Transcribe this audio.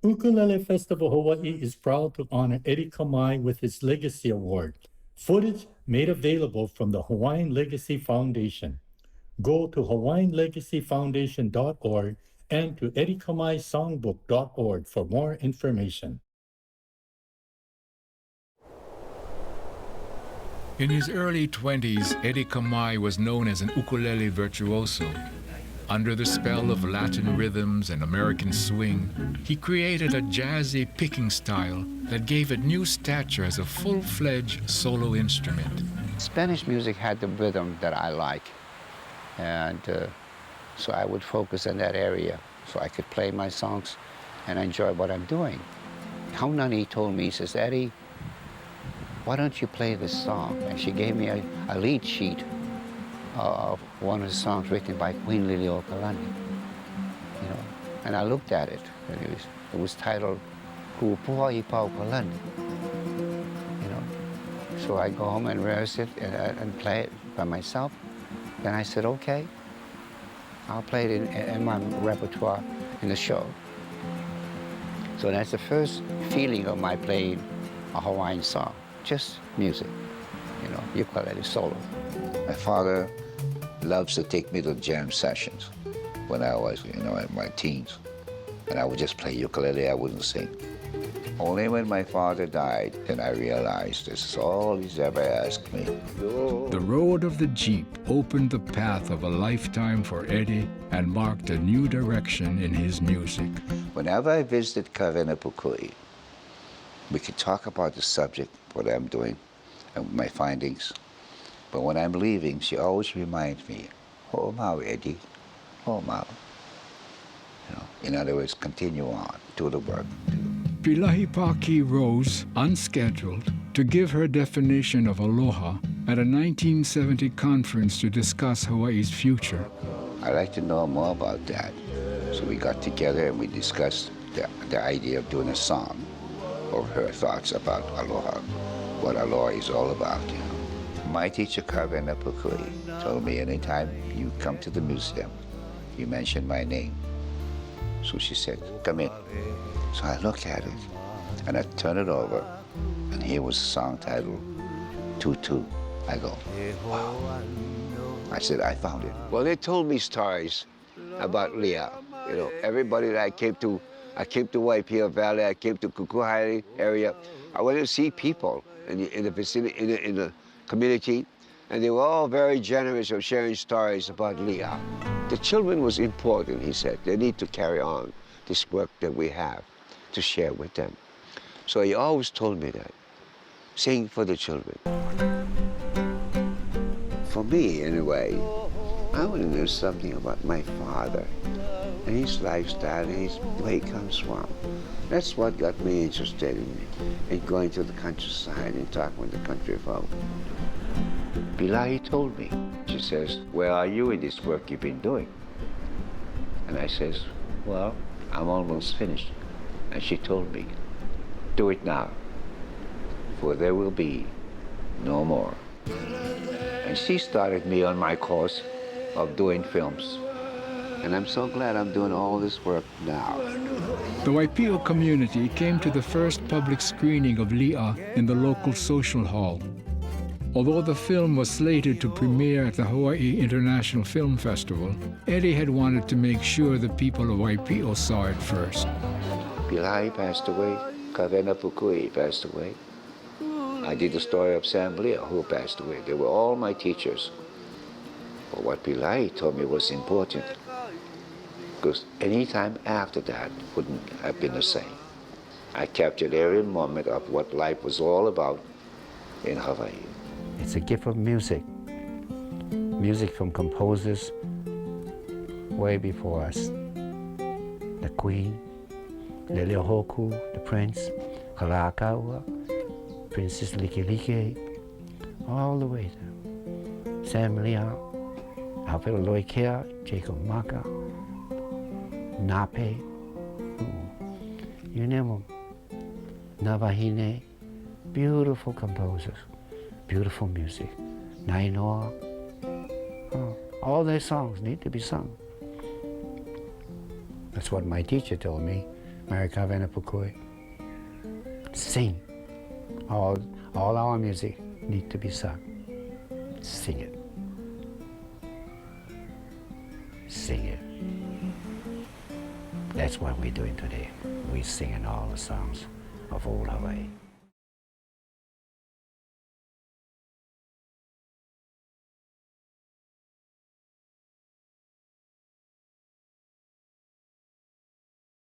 Ukulele Festival Hawaii is proud to honor Eddie Kamae with his Legacy Award. Footage made available from the Hawaiian Legacy Foundation. Go to hawaiianlegacyfoundation.org and to eddiekamaesongbook.org for more information. In his early 20s, Eddie Kamae was known as an ukulele virtuoso. Under the spell of Latin rhythms and American swing, he created a jazzy picking style that gave it new stature as a full-fledged solo instrument. Spanish music had the rhythm that I like, and so I would focus in that area so I could play my songs and enjoy what I'm doing. Haunani told me, he says, Eddie, why don't you play this song? And she gave me a lead sheet of one of the songs written by Queen Liliuokalani, you know. And I looked at it, and it was titled Kupua'i Paukalani, you know. So I go home and rehearse it and play it by myself. Then I said, okay, I'll play it in my repertoire in the show. So that's the first feeling of my playing a Hawaiian song, just music, you know, ukulele solo. My father loves to take me to jam sessions when I was, you know, in my teens. And I would just play ukulele, I wouldn't sing. Only when my father died, then I realized this is all he's ever asked me. The road of the Jeep opened the path of a lifetime for Eddie and marked a new direction in his music. Whenever I visited Kawena Pukui, we could talk about the subject, what I'm doing, and my findings. But when I'm leaving, she always reminds me, "Ho mau, Eddie, ho mau." You know, in other words, continue on, do the work. Pilahi Paki rose, unscheduled, to give her definition of aloha at a 1970 conference to discuss Hawaii's future. I'd like to know more about that. So we got together and we discussed the idea of doing a song of her thoughts about aloha, what aloha is all about, you know. My teacher, Kawena Pukui, told me anytime you come to the museum, you mention my name. So she said, come in. So I looked at it, and I turned it over, and here was a song titled Tutu. I go, wow. I said, I found it. Well, they told me stories about Leah. You know, everybody that I came to Waipio Valley, I came to Kukuhaere area. I went to see people in the vicinity, in the community, and they were all very generous of sharing stories about Leah. The children was important, he said. They need to carry on this work that we have to share with them. So he always told me that. Sing for the children. For me, anyway, I want to know something about my father and his lifestyle and where he comes from. That's what got me interested in going to the countryside and talking with the country folk. Pilahi told me, she says, where are you in this work you've been doing? And I says, well, I'm almost finished. And she told me, do it now, for there will be no more. And she started me on my course of doing films. And I'm so glad I'm doing all this work now. The Waipio community came to the first public screening of Li'a in the local social hall. Although the film was slated to premiere at the Hawaii International Film Festival, Eddie had wanted to make sure the people of Waipio saw it first. Pilahi passed away, Kawena Pukui passed away. I did the story of Sam Leah, who passed away. They were all my teachers. But what Pilahi told me was important, because any time after that wouldn't have been the same. I captured every moment of what life was all about in Hawaii. It's a gift of music. Music from composers way before us. The Queen, Leleohoku, the Prince, Kalakaua, Princess Likelike, all the way down. Sam Leah, Alfredo Loikea, Jacob Maka, Nape, you name them. Navahine, beautiful composers, beautiful music. Nainoa, all their songs need to be sung. That's what my teacher told me Marikavena Pukui. Sing. All our music need to be sung. Sing it. Sing it. That's what we're doing today. We're singing all the songs of old Hawaii.